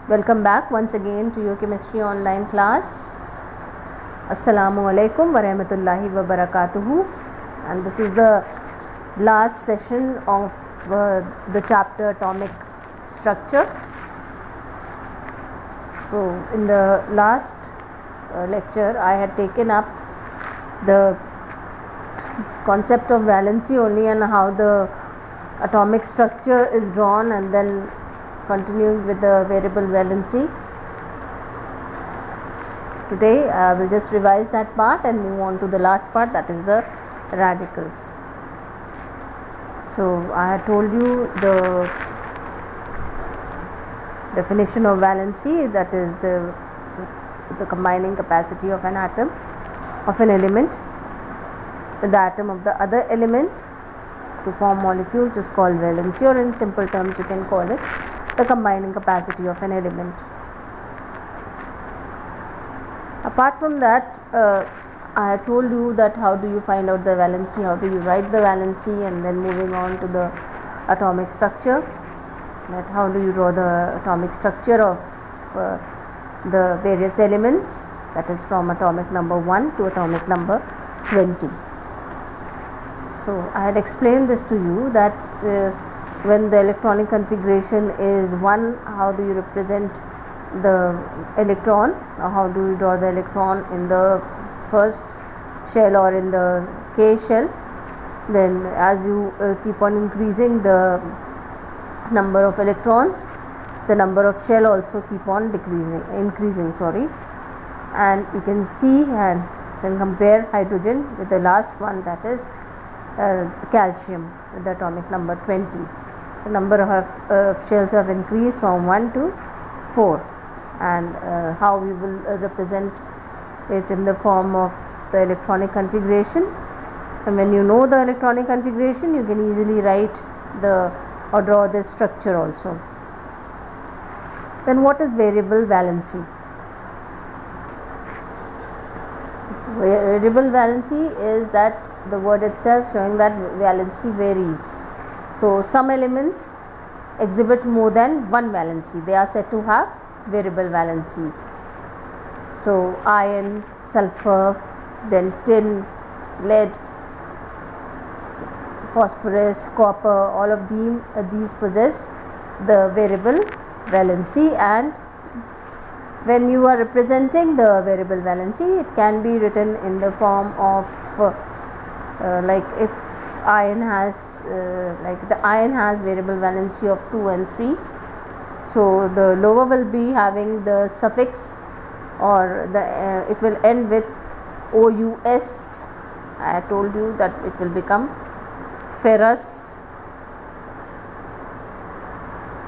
Welcome back once again to your chemistry online class. Assalamu alaikum wa rahmatullahi wa barakatuhu, and this is the last session of the chapter atomic structure. So in the last lecture I had taken up the concept of valency only and how the atomic structure is drawn, and then continuing with the variable valency. Today I will just revise that part and move on to the last part, that is the radicals. So I had told you the definition of valency, that is the combining capacity of an atom of an element with the atom of the other element to form molecules is called valency, or in simple terms you can call it the combining capacity of an element. Apart from that, I have told you that how do you find out the valency, how do you write the valency, and then moving on to the atomic structure, that how do you draw the atomic structure of the various elements, that is from atomic number 1 to atomic number 20. So I had explained this to you that when the electronic configuration is 1, how do you represent the electron, or how do you draw the electron in the first shell or in the K shell. Then as you keep on increasing the number of electrons, the number of shell also keep on increasing, and you can see and can compare hydrogen with the last one, that is calcium with the atomic number 20. The number of shells have increased from 1 to 4, and how we will represent it in the form of the electronic configuration. And when you know the electronic configuration, you can easily write or draw the structure also. Then what is variable valency? Variable valency is that the word itself showing that valency varies. So some elements exhibit more than one valency, they are said to have variable valency. So iron, sulfur, then tin, lead, phosphorus, copper, all of these possess the variable valency. And when you are representing the variable valency, it can be written in the form of like if iron has the iron has variable valency of 2 and 3, so the lower will be having the suffix, or it will end with OUS. I told you that it will become ferrous,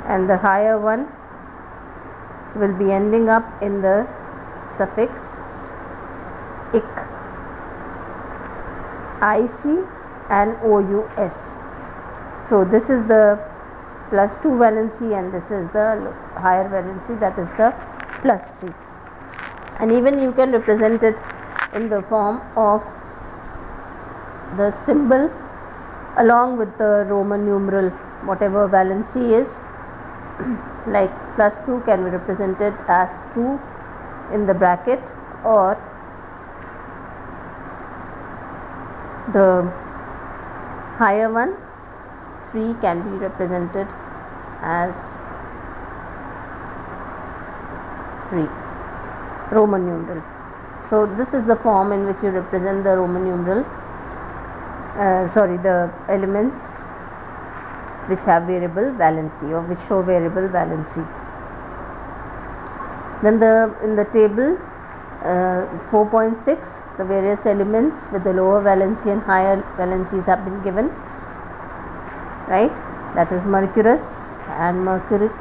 and the higher one will be ending up in the suffix IC and OUS. So this is the plus 2 valency, and this is the higher valency, that is the plus 3. And even you can represent it in the form of the symbol along with the Roman numeral, whatever valency is. Like plus 2 can be represented as 2 in the bracket, or the higher one 3 can be represented as 3 Roman numeral. So this is the form in which you represent the Roman numeral, the elements which have variable valency, or which show variable valency. Then in the table 4.6, the various elements with the lower valency and higher valencies have been given, right? That is mercurous and mercuric,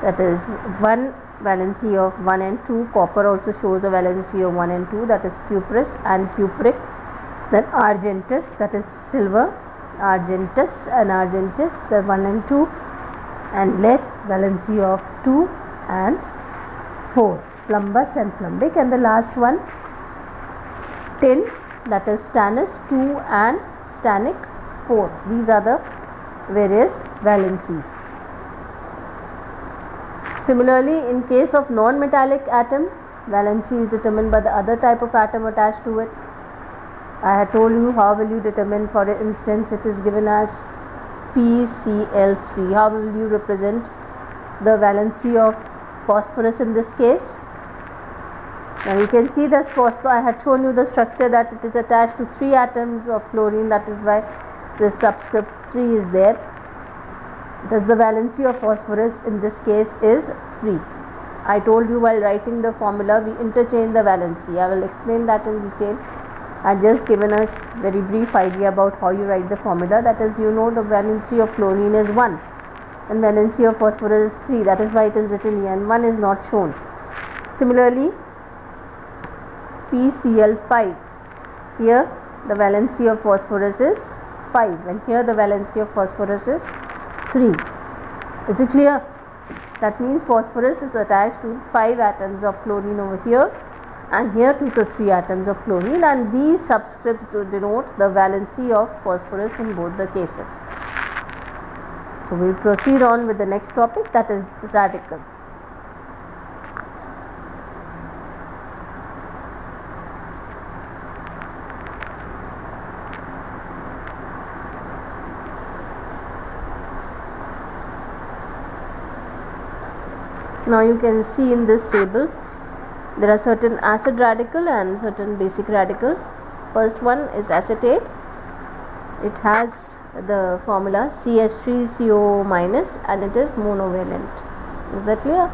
that is 1 valency of 1 and 2. Copper also shows a valency of 1 and 2, that is cuprous and cupric. Then argentus, that is silver, argentus and argentus, the 1 and 2. And lead, valency of 2 and 4, plumbous and plumbic. And the last one tin, that is stannous 2 and stannic 4. These are the various valencies. Similarly, in case of non-metallic atoms, valency is determined by the other type of atom attached to it. I had told you how will you determine. For instance, it is given as PCl3. How will you represent the valency of phosphorus in this case? Now you can see this phosphor. I had shown you the structure that it is attached to 3 atoms of fluorine. That is why this subscript 3 is there. Thus the valency of phosphorus in this case is 3. I told you while writing the formula we interchange the valency. I will explain that in detail. I just given a very brief idea about how you write the formula. That is, you know the valency of fluorine is 1 and valency of phosphorus is 3. That is why it is written here and 1 is not shown. Similarly, PCl5. Here the valency of phosphorus is 5 and here the valency of phosphorus is 3. Is it clear? That means phosphorus is attached to 5 atoms of fluorine over here and here to the 3 atoms of fluorine, and these subscripts to denote the valency of phosphorus in both the cases. So we will proceed on with the next topic, that is radical. Now you can see in this table there are certain acid radical and certain basic radical. First one is acetate. It has the formula CH3CO minus and it is monovalent. Is that clear?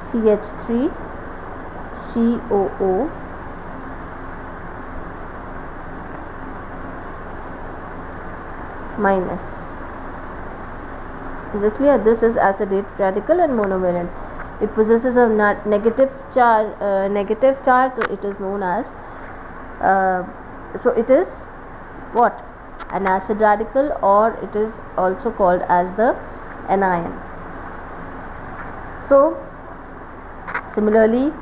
CH3COO minus. Is it clear? This is acetate radical and monovalent. It possesses a negative charge, so it is known as so it is what? An acid radical, or it is also called as the anion. So similarly,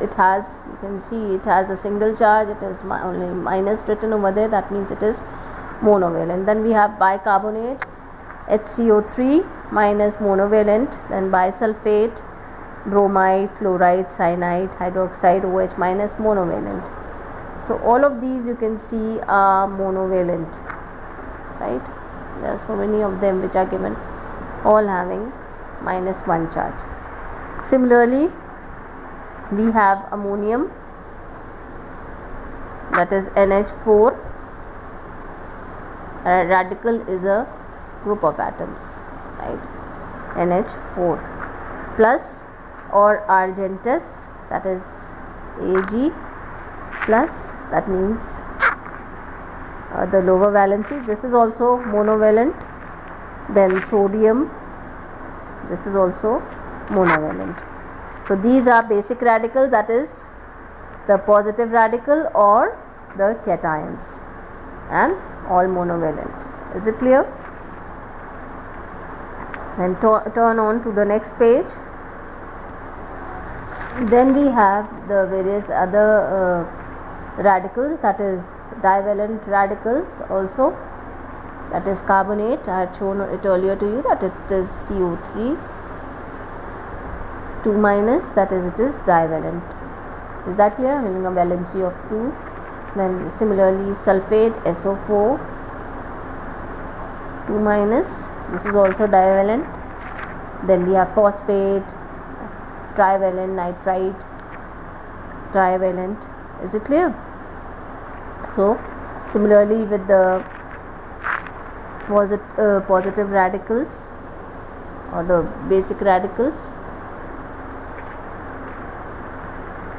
it has, you can see it has a single charge. It is only minus written over there. That means it is monovalent. Then we have bicarbonate, HCO3 minus monovalent, then bisulfate, bromide, chloride, cyanide, hydroxide, OH minus monovalent. So all of these you can see are monovalent, right? There are so many of them which are given, all having -1 charge. Similarly, we have ammonium, that is NH4. A radical is a group of atoms, right? NH4 plus or argentus, that is Ag plus, that means the lower valency. This is also monovalent. Then sodium, this is also monovalent. So these are basic radical, that is the positive radical or the cations, and all monovalent. Is it clear? Then turn on to the next page. Then we have the various other radicals, that is divalent radicals also, that is carbonate. I had shown it earlier to you that it is CO3 2 minus, that is it is divalent. Is that clear? Having a valency of 2. Then similarly sulfate, SO4 2 minus, this is also divalent. Then we have phosphate, trivalent, nitrite, trivalent. Is it clear? So similarly with the positive radicals or the basic radicals,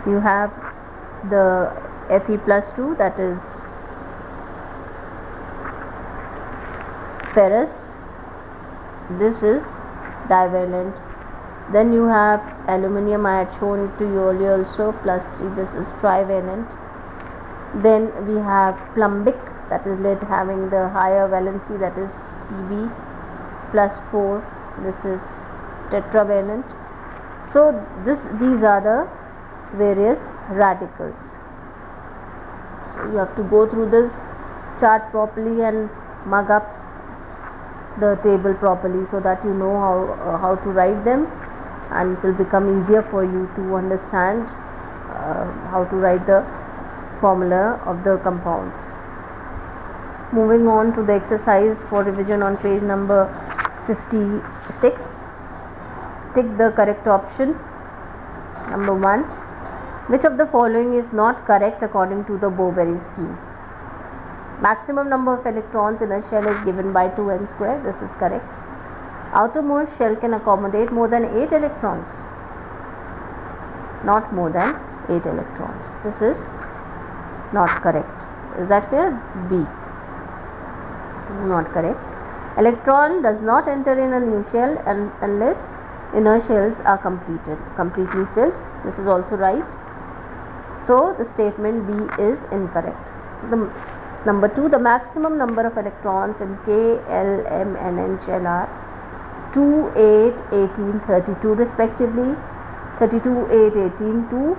you have the Fe+2, that is ferrous. This is divalent. Then you have aluminium, I had shown it to you earlier also, +3, this is trivalent. Then we have plumbic, that is lead, having the higher valency, that is Pb+4, this is tetravalent. So these are the various radicals. So you have to go through this chart properly and mug up the table properly so that you know how to write them. and it will become easier for you to understand how to write the formula of the compounds. Moving on to the exercise for revision on page number 56. Tick the correct option. Number 1. Which of the following is not correct according to the Boveri scheme? Maximum number of electrons in a shell is given by 2n square. This is correct. Outermost shell can accommodate more than 8 electrons. Not more than 8 electrons. This is not correct. Is that clear? B. This is not correct. Electron does not enter in a new shell unless inner shells are completely filled. This is also right. So the statement B is incorrect. So number 2, the maximum number of electrons in K, L, M and N shell are 2, 8, 18, 32 respectively. 32, 8, 18, 2,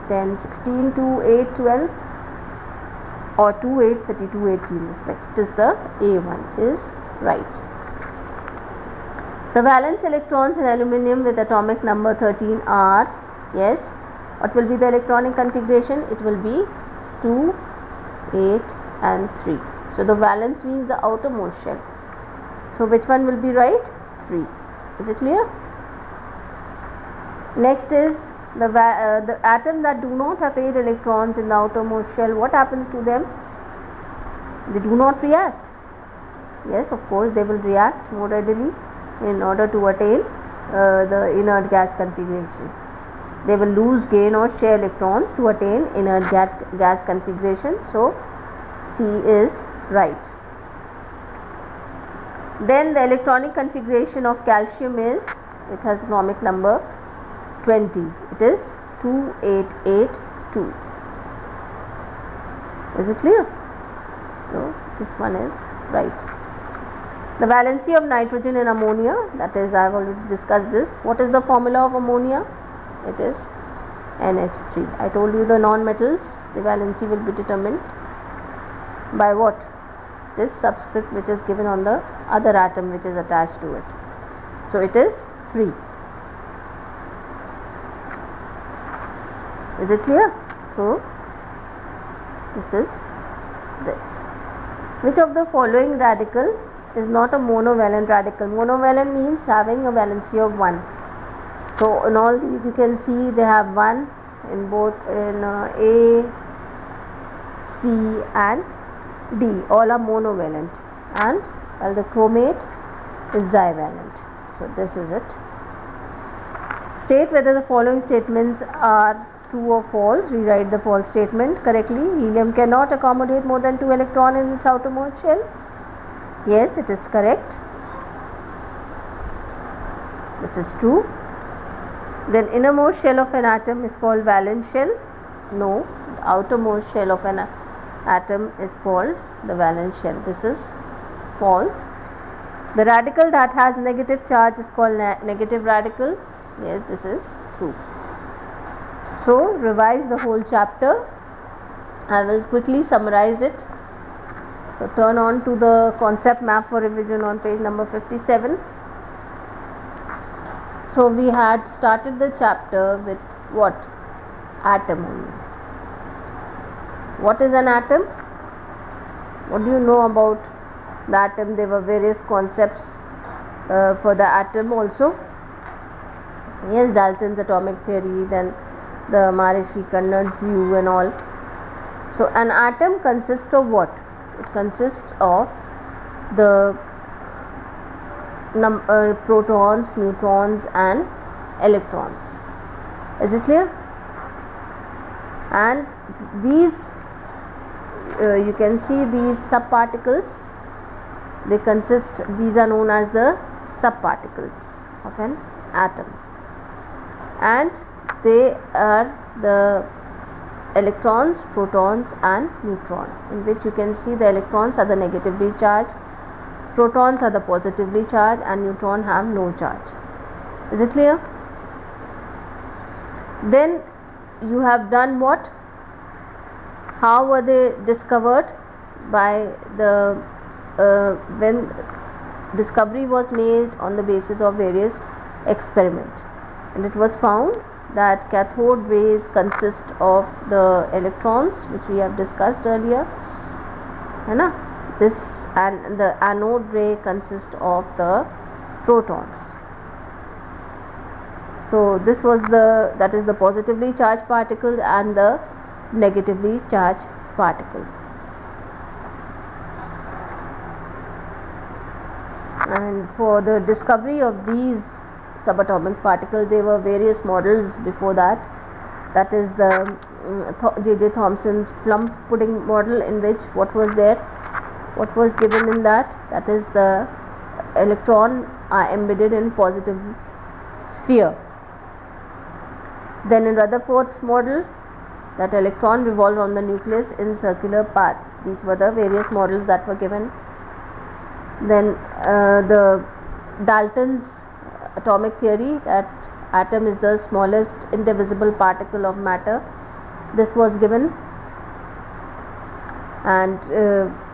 then 16, 2, 8, 12, or 2, 8, 32, 18 respect. It is the A1 is right. The valence electrons in aluminum with atomic number 13 are, yes, what will be the electronic configuration? It will be 2, 8 and 3. So the valence means the outermost shell. So which one will be right? 3. Is it clear? Next is the atom that do not have 8 electrons in the outermost shell. What happens to them? They do not react. Yes, of course they will react more readily in order to attain the inert gas configuration. They will lose, gain or share electrons to attain inert gas configuration. So C is right. Then the electronic configuration of calcium is, it has atomic number 20. It is 2882. Is it clear? So this one is right. The valency of nitrogen in ammonia, that is, I have already discussed this. What is the formula of ammonia? It is NH3. I told you the non-metals, the valency will be determined by what? This subscript which is given on the other atom which is attached to it. So it is 3. Is it clear? So this is this. Which of the following radical is not a monovalent radical? Monovalent means having a valency of 1. So in all these you can see they have 1 in both in A, C and D. All are monovalent, and while the chromate is divalent. So this is it. State whether the following statements are true or false. Rewrite the false statement correctly. Helium cannot accommodate more than 2 electrons in its outermost shell. Yes, it is correct. This is true. Then innermost shell of an atom is called valence shell. No, the outermost shell of an atom is called the valence shell. This is false. The radical that has negative charge is called negative radical. Yes, this is true. So revise the whole chapter. I will quickly summarize it. So turn on to the concept map for revision on page number 57. So we had started the chapter with what? Atom only. What is an atom? What do you know about the atom? There were various concepts for the atom also. Yes, Dalton's atomic theory, then the Maharishi Kannad's view and all. So an atom consists of what? It consists of the protons, neutrons and electrons. Is it clear? And these you can see these subparticles, they consist, these are known as the subparticles of an atom, and they are the electrons, protons and neutron, in which you can see the electrons are the negatively charged, protons are the positively charged and neutron have no charge. Is it clear? Then you have done what? How were they discovered? By the when discovery was made on the basis of various experiment. and it was found that cathode rays consist of the electrons, which we have discussed earlier, है ना, this, and the anode ray consists of the protons. So this was that is the positively charged particle and the negatively charged particles. And for the discovery of these subatomic particles, there were various models before that. That is the J.J. Thomson's plum pudding model, in which what was given in that is the electron are embedded in positive sphere. Then in Rutherford's model, that electron revolved on the nucleus in circular paths. These were the various models that were given. Then the Dalton's atomic theory, that atom is the smallest indivisible particle of matter. This was given, and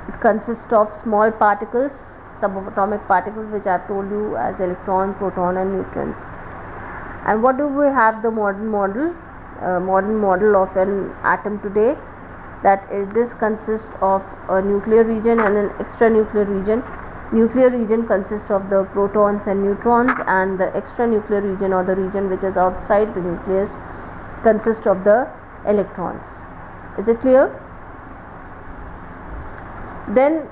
it consists of small particles, subatomic particles, which I have told you as electron, proton and neutrons. And what do we have the modern model of an atom today? That is, this consists of a nuclear region and an extranuclear region. Nuclear region consists of the protons and neutrons, and the extranuclear region, or the region which is outside the nucleus, consists of the electrons. Is it clear? Then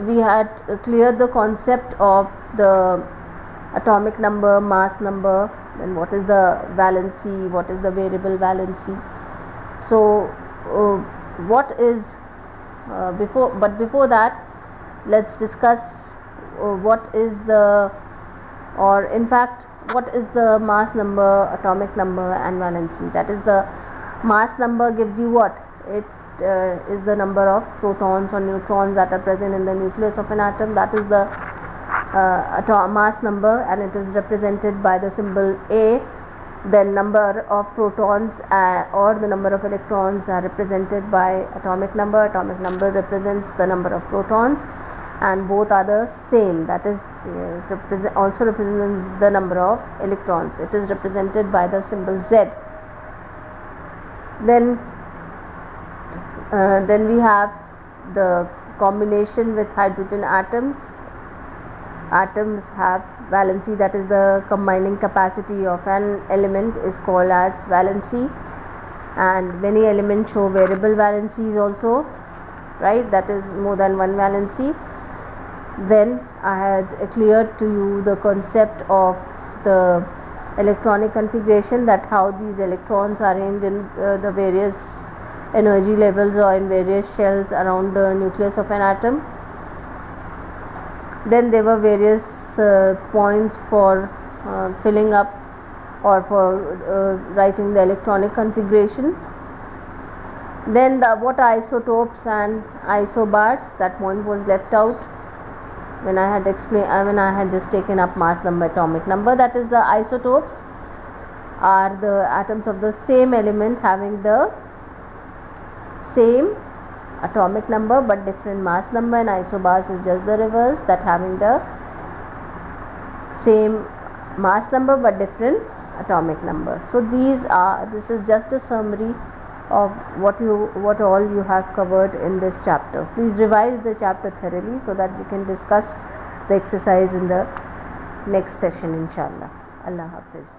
we had cleared the concept of the atomic number, mass number, then what is the valency, what is the variable valency. So what is before that, let's discuss what is the mass number, atomic number and valency. That is, the mass number gives you what? It is the number of protons or neutrons that are present in the nucleus of an atom. That is the mass number, and it is represented by the symbol A. Then number of protons or the number of electrons are represented by atomic number. Atomic number represents the number of protons, and both are the same. That is also represents the number of electrons. It is represented by the symbol Z. Then we have the combination with hydrogen atoms. Atoms have valency, that is, the combining capacity of an element is called as valency, and many elements show variable valencies also, right? That is, more than one valency. Then I had cleared to you the concept of the electronic configuration, that how these electrons are arranged in the various energy levels or in various shells around the nucleus of an atom. Then there were various points for filling up or for writing the electronic configuration. Then what are isotopes and isobars? That point was left out when I had just taken up mass number, atomic number. That is, the isotopes are the atoms of the same element having the same atomic number but different mass number, and isobars is just the reverse, that having the same mass number but different atomic number. So this is just a summary of what all you have covered in this chapter. Please revise the chapter thoroughly so that we can discuss the exercise in the next session, inshallah. Allah Hafiz.